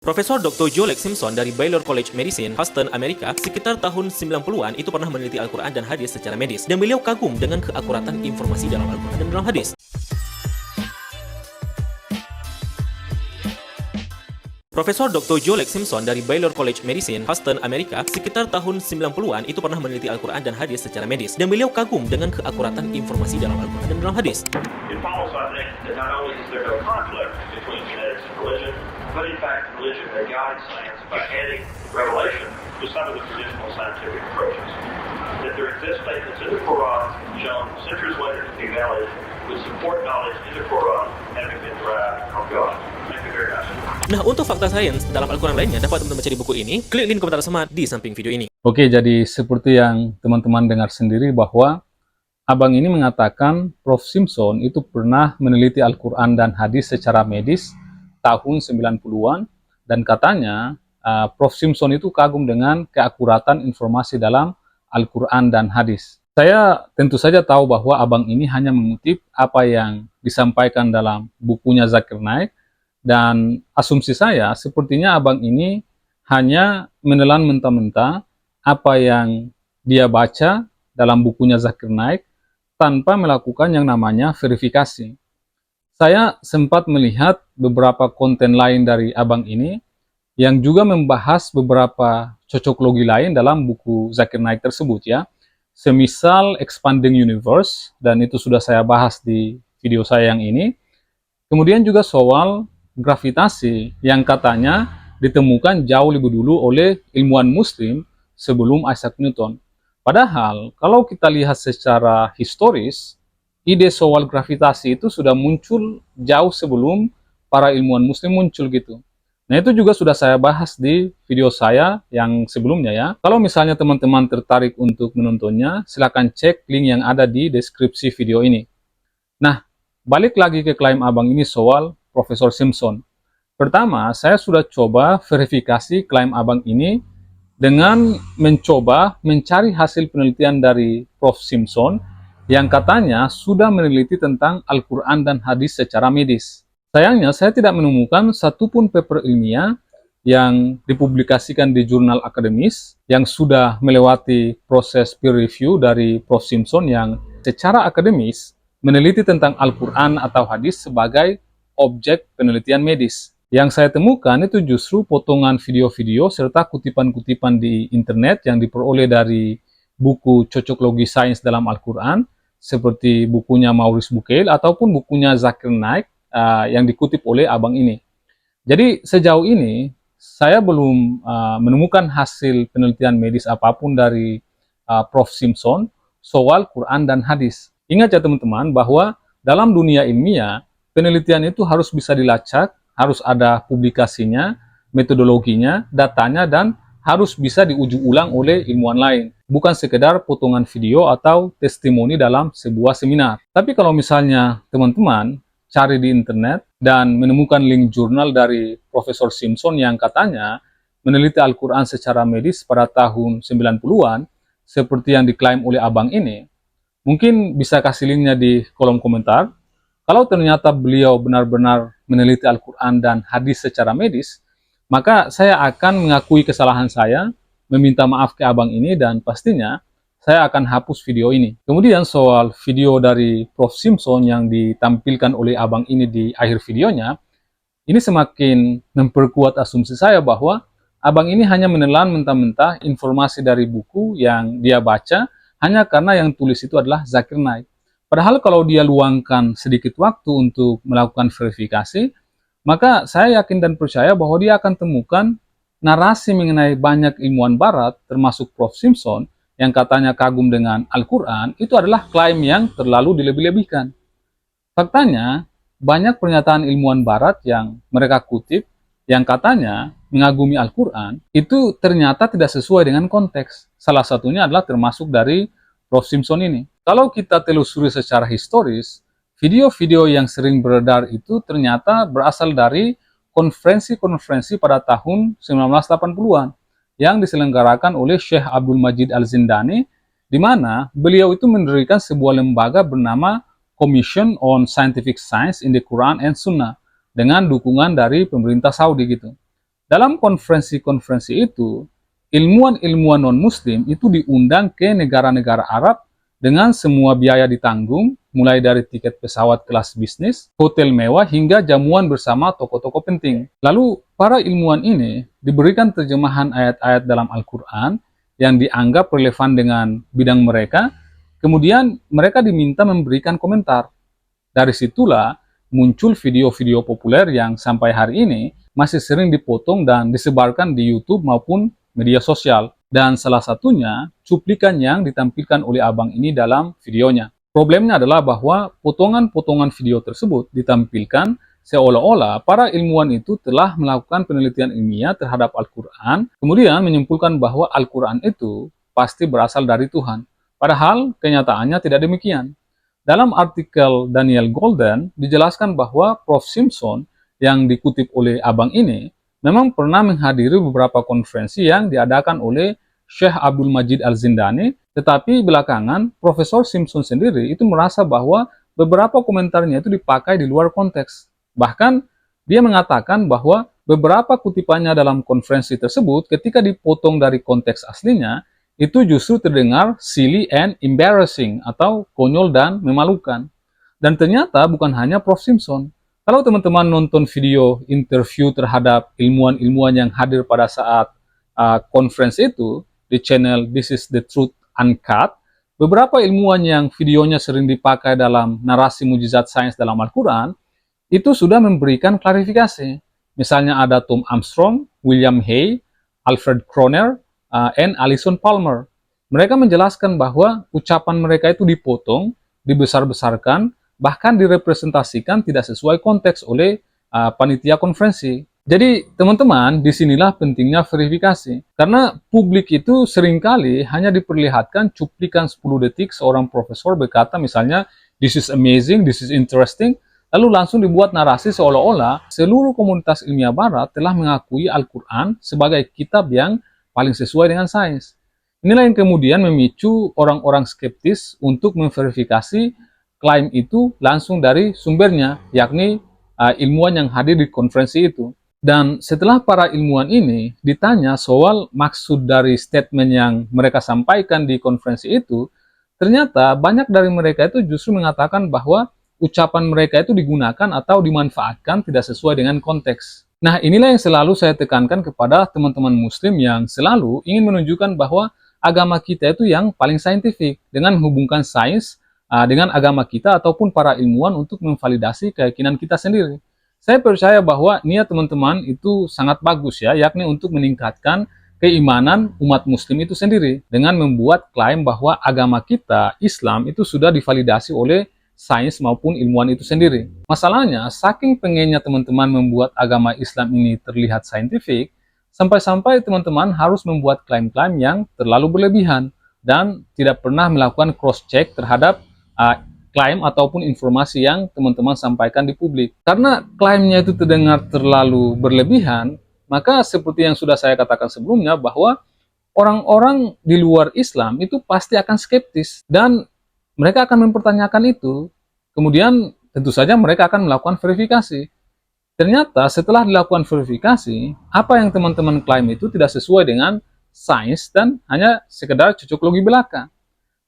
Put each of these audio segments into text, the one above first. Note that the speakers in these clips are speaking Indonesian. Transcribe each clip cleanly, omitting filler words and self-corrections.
Profesor Dr. Joe Lex Simpson dari Baylor College Medicine, Houston, Amerika, sekitar tahun 90-an itu pernah meneliti Al-Quran dan hadis secara medis. Dan beliau kagum dengan keakuratan informasi dalam Al-Quran dan dalam hadis. Profesor Dr. Joe Lex Simpson dari Baylor College Medicine, Houston, Amerika, sekitar tahun 90-an itu pernah meneliti Al-Quran dan hadis secara medis. Dan beliau kagum dengan keakuratan informasi dalam Al-Quran dan dalam hadis. It follows, I think, that not only is there no conflict between genetics and religion, but in fact, religion may guide science by adding revelation to some of the traditional scientific approaches. That there exist statements in the Quran shown centuries later to be valid, which support knowledge in the Quran having been derived from God. Thank you very much. Nah, untuk fakta sains dalam Al-Quran lainnya dapat teman-teman baca di buku ini. Klik link komentar sama di samping video ini. Oke, jadi seperti yang teman-teman dengar sendiri bahwa Abang ini mengatakan Prof. Simpson itu pernah meneliti Al-Quran dan hadis secara medis tahun 90-an, dan katanya Prof. Simpson itu kagum dengan keakuratan informasi dalam Al-Quran dan hadis. Saya tentu saja tahu bahwa Abang ini hanya mengutip apa yang disampaikan dalam bukunya Zakir Naik, dan asumsi saya sepertinya Abang ini hanya menelan mentah-mentah apa yang dia baca dalam bukunya Zakir Naik tanpa melakukan yang namanya verifikasi. Saya sempat melihat beberapa konten lain dari Abang ini yang juga membahas beberapa cocoklogi lain dalam buku Zakir Naik tersebut ya. Semisal Expanding Universe, dan itu sudah saya bahas di video saya yang ini. Kemudian juga soal gravitasi yang katanya ditemukan jauh lebih dulu oleh ilmuwan muslim sebelum Isaac Newton. Padahal kalau kita lihat secara historis, ide soal gravitasi itu sudah muncul jauh sebelum para ilmuwan muslim muncul gitu. Nah, itu juga sudah saya bahas di video saya yang sebelumnya ya. Kalau misalnya teman-teman tertarik untuk menontonnya, silahkan cek link yang ada di deskripsi video ini. Nah, balik lagi ke klaim Abang ini soal Profesor Simpson. Pertama, saya sudah coba verifikasi klaim Abang ini dengan mencoba mencari hasil penelitian dari Prof. Simpson yang katanya sudah meneliti tentang Al-Quran dan hadis secara medis. Sayangnya, saya tidak menemukan satupun paper ilmiah yang dipublikasikan di jurnal akademis yang sudah melewati proses peer review dari Prof. Simpson yang secara akademis meneliti tentang Al-Quran atau hadis sebagai objek penelitian medis. Yang saya temukan itu justru potongan video-video serta kutipan-kutipan di internet yang diperoleh dari buku Cocoklogi Sains dalam Al-Quran, seperti bukunya Maurice Bucaille ataupun bukunya Zakir Naik yang dikutip oleh Abang ini. Jadi sejauh ini saya belum menemukan hasil penelitian medis apapun dari Prof. Simpson soal Quran dan hadis. Ingat ya teman-teman bahwa dalam dunia ilmiah penelitian itu harus bisa dilacak, harus ada publikasinya, metodologinya, datanya, dan harus bisa diuji ulang oleh ilmuwan lain. Bukan sekedar potongan video atau testimoni dalam sebuah seminar. Tapi kalau misalnya teman-teman cari di internet dan menemukan link jurnal dari Profesor Simpson yang katanya meneliti Al-Quran secara medis pada tahun 90-an, seperti yang diklaim oleh Abang ini, mungkin bisa kasih linknya di kolom komentar. Kalau ternyata beliau benar-benar meneliti Al-Quran dan hadis secara medis, maka saya akan mengakui kesalahan saya, meminta maaf ke Abang ini, dan pastinya saya akan hapus video ini. Kemudian soal video dari Prof. Simpson yang ditampilkan oleh Abang ini di akhir videonya, ini semakin memperkuat asumsi saya bahwa Abang ini hanya menelan mentah-mentah informasi dari buku yang dia baca hanya karena yang tulis itu adalah Zakir Naik. Padahal kalau dia luangkan sedikit waktu untuk melakukan verifikasi, maka saya yakin dan percaya bahwa dia akan temukan narasi mengenai banyak ilmuwan barat, termasuk Prof. Simpson, yang katanya kagum dengan Al-Quran, itu adalah klaim yang terlalu dilebih-lebihkan. Faktanya, banyak pernyataan ilmuwan barat yang mereka kutip, yang katanya mengagumi Al-Quran, itu ternyata tidak sesuai dengan konteks. Salah satunya adalah termasuk dari Prof. Simpson ini. Kalau kita telusuri secara historis, video-video yang sering beredar itu ternyata berasal dari konferensi-konferensi pada tahun 1980-an yang diselenggarakan oleh Syekh Abdul Majid Al-Zindani, di mana beliau itu mendirikan sebuah lembaga bernama Commission on Scientific Science in the Quran and Sunnah dengan dukungan dari pemerintah Saudi gitu. Dalam konferensi-konferensi itu, ilmuwan-ilmuwan non-muslim itu diundang ke negara-negara Arab dengan semua biaya ditanggung, mulai dari tiket pesawat kelas bisnis, hotel mewah, hingga jamuan bersama tokoh-tokoh penting. Lalu, para ilmuwan ini diberikan terjemahan ayat-ayat dalam Al-Quran yang dianggap relevan dengan bidang mereka, kemudian mereka diminta memberikan komentar. Dari situlah muncul video-video populer yang sampai hari ini masih sering dipotong dan disebarkan di YouTube maupun media sosial. Dan salah satunya cuplikan yang ditampilkan oleh abang ini dalam videonya. Problemnya adalah bahwa potongan-potongan video tersebut ditampilkan seolah-olah para ilmuwan itu telah melakukan penelitian ilmiah terhadap Al-Quran, kemudian menyimpulkan bahwa Al-Quran itu pasti berasal dari Tuhan. Padahal kenyataannya tidak demikian. Dalam artikel Daniel Golden, dijelaskan bahwa Prof. Simpson yang dikutip oleh abang ini memang pernah menghadiri beberapa konferensi yang diadakan oleh Syekh Abdul Majid Al-Zindani, tetapi belakangan Profesor Simpson sendiri itu merasa bahwa beberapa komentarnya itu dipakai di luar konteks. Bahkan dia mengatakan bahwa beberapa kutipannya dalam konferensi tersebut ketika dipotong dari konteks aslinya, itu justru terdengar silly and embarrassing atau konyol dan memalukan. Dan ternyata bukan hanya Prof. Simpson. Kalau teman-teman nonton video interview terhadap ilmuwan-ilmuwan yang hadir pada saat conference itu di channel This is the Truth Uncut, beberapa ilmuwan yang videonya sering dipakai dalam narasi mujizat sains dalam Al-Quran itu sudah memberikan klarifikasi. Misalnya ada Tom Armstrong, William Hay, Alfred Kroner, and Alison Palmer. Mereka menjelaskan bahwa ucapan mereka itu dipotong, dibesar-besarkan, bahkan direpresentasikan tidak sesuai konteks oleh panitia konferensi. Jadi, teman-teman, disinilah pentingnya verifikasi. Karena publik itu seringkali hanya diperlihatkan cuplikan 10 detik seorang profesor berkata misalnya, this is amazing, this is interesting, lalu langsung dibuat narasi seolah-olah seluruh komunitas ilmiah barat telah mengakui Al-Quran sebagai kitab yang paling sesuai dengan sains. Inilah yang kemudian memicu orang-orang skeptis untuk memverifikasi klaim itu langsung dari sumbernya, yakni ilmuwan yang hadir di konferensi itu. Dan setelah para ilmuwan ini ditanya soal maksud dari statement yang mereka sampaikan di konferensi itu, ternyata banyak dari mereka itu justru mengatakan bahwa ucapan mereka itu digunakan atau dimanfaatkan tidak sesuai dengan konteks. Nah, inilah yang selalu saya tekankan kepada teman-teman muslim yang selalu ingin menunjukkan bahwa agama kita itu yang paling saintifik, dengan menghubungkan sains dengan agama kita ataupun para ilmuwan untuk memvalidasi keyakinan kita sendiri. Saya percaya bahwa niat teman-teman itu sangat bagus ya, yakni untuk meningkatkan keimanan umat muslim itu sendiri dengan membuat klaim bahwa agama kita, Islam, itu sudah divalidasi oleh sains maupun ilmuwan itu sendiri. Masalahnya, saking pengennya teman-teman membuat agama Islam ini terlihat saintifik, sampai-sampai teman-teman harus membuat klaim-klaim yang terlalu berlebihan dan tidak pernah melakukan cross-check terhadap klaim ataupun informasi yang teman-teman sampaikan di publik. Karena klaimnya itu terdengar terlalu berlebihan, maka seperti yang sudah saya katakan sebelumnya bahwa orang-orang di luar Islam itu pasti akan skeptis dan mereka akan mempertanyakan itu. Kemudian tentu saja mereka akan melakukan verifikasi. Ternyata setelah dilakukan verifikasi, apa yang teman-teman klaim itu tidak sesuai dengan sains dan hanya sekedar cocok logi belaka.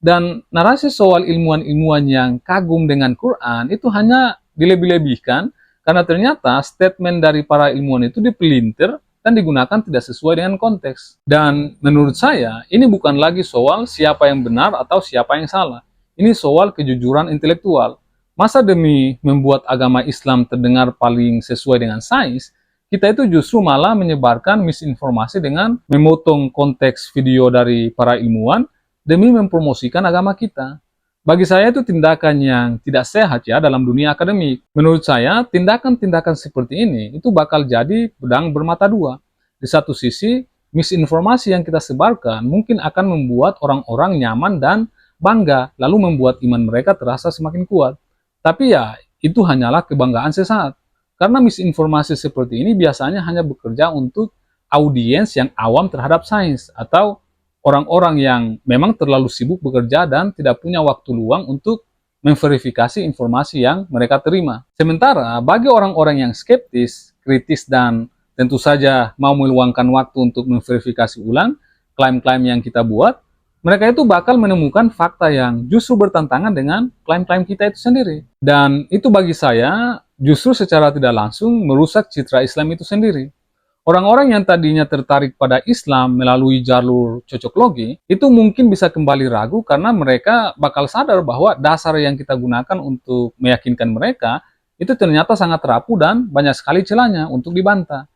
Dan narasi soal ilmuwan-ilmuwan yang kagum dengan Quran itu hanya dilebih-lebihkan karena ternyata statement dari para ilmuwan itu dipelintir dan digunakan tidak sesuai dengan konteks. Dan menurut saya, ini bukan lagi soal siapa yang benar atau siapa yang salah. Ini soal kejujuran intelektual. Masa demi membuat agama Islam terdengar paling sesuai dengan sains, kita itu justru malah menyebarkan misinformasi dengan memotong konteks video dari para ilmuwan demi mempromosikan agama kita. Bagi saya itu tindakan yang tidak sehat ya dalam dunia akademik. Menurut saya, tindakan-tindakan seperti ini itu bakal jadi pedang bermata dua. Di satu sisi, misinformasi yang kita sebarkan mungkin akan membuat orang-orang nyaman dan bangga, lalu membuat iman mereka terasa semakin kuat. Tapi ya, itu hanyalah kebanggaan sesaat. Karena misinformasi seperti ini biasanya hanya bekerja untuk audiens yang awam terhadap sains atau orang-orang yang memang terlalu sibuk bekerja dan tidak punya waktu luang untuk memverifikasi informasi yang mereka terima. Sementara bagi orang-orang yang skeptis, kritis, dan tentu saja mau meluangkan waktu untuk memverifikasi ulang klaim-klaim yang kita buat, mereka itu bakal menemukan fakta yang justru bertentangan dengan klaim-klaim kita itu sendiri. Dan itu bagi saya justru secara tidak langsung merusak citra Islam itu sendiri. Orang-orang yang tadinya tertarik pada Islam melalui jalur cocok logi, itu mungkin bisa kembali ragu karena mereka bakal sadar bahwa dasar yang kita gunakan untuk meyakinkan mereka itu ternyata sangat rapuh dan banyak sekali celahnya untuk dibantah.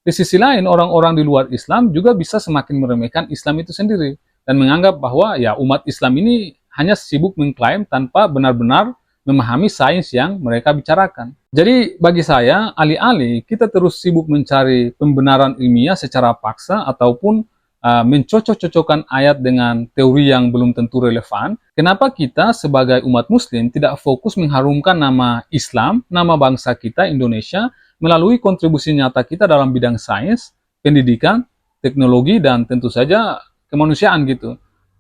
Di sisi lain, orang-orang di luar Islam juga bisa semakin meremehkan Islam itu sendiri dan menganggap bahwa ya umat Islam ini hanya sibuk mengklaim tanpa benar-benar memahami sains yang mereka bicarakan. Jadi bagi saya, alih-alih kita terus sibuk mencari pembenaran ilmiah secara paksa ataupun mencocok-cocokkan ayat dengan teori yang belum tentu relevan, kenapa kita sebagai umat muslim tidak fokus mengharumkan nama Islam, nama bangsa kita Indonesia, melalui kontribusi nyata kita dalam bidang sains, pendidikan, teknologi, dan tentu saja kemanusiaan gitu.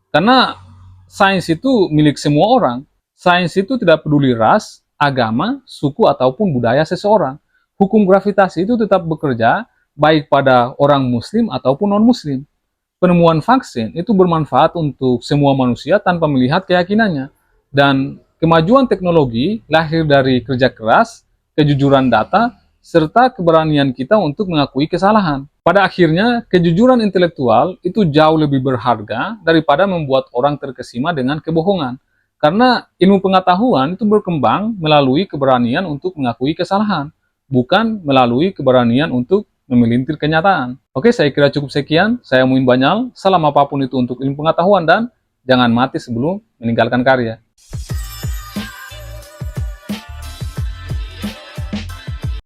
Karena sains itu milik semua orang. Sains itu tidak peduli ras, agama, suku, ataupun budaya seseorang. Hukum gravitasi itu tetap bekerja baik pada orang muslim ataupun non-muslim. Penemuan vaksin itu bermanfaat untuk semua manusia tanpa melihat keyakinannya. Dan kemajuan teknologi lahir dari kerja keras, kejujuran data, serta keberanian kita untuk mengakui kesalahan. Pada akhirnya, kejujuran intelektual itu jauh lebih berharga daripada membuat orang terkesima dengan kebohongan. Karena ilmu pengetahuan itu berkembang melalui keberanian untuk mengakui kesalahan, bukan melalui keberanian untuk memelintir kenyataan. Oke, saya kira cukup sekian. Saya Muin Banyal. Salam apapun itu untuk ilmu pengetahuan dan jangan mati sebelum meninggalkan karya.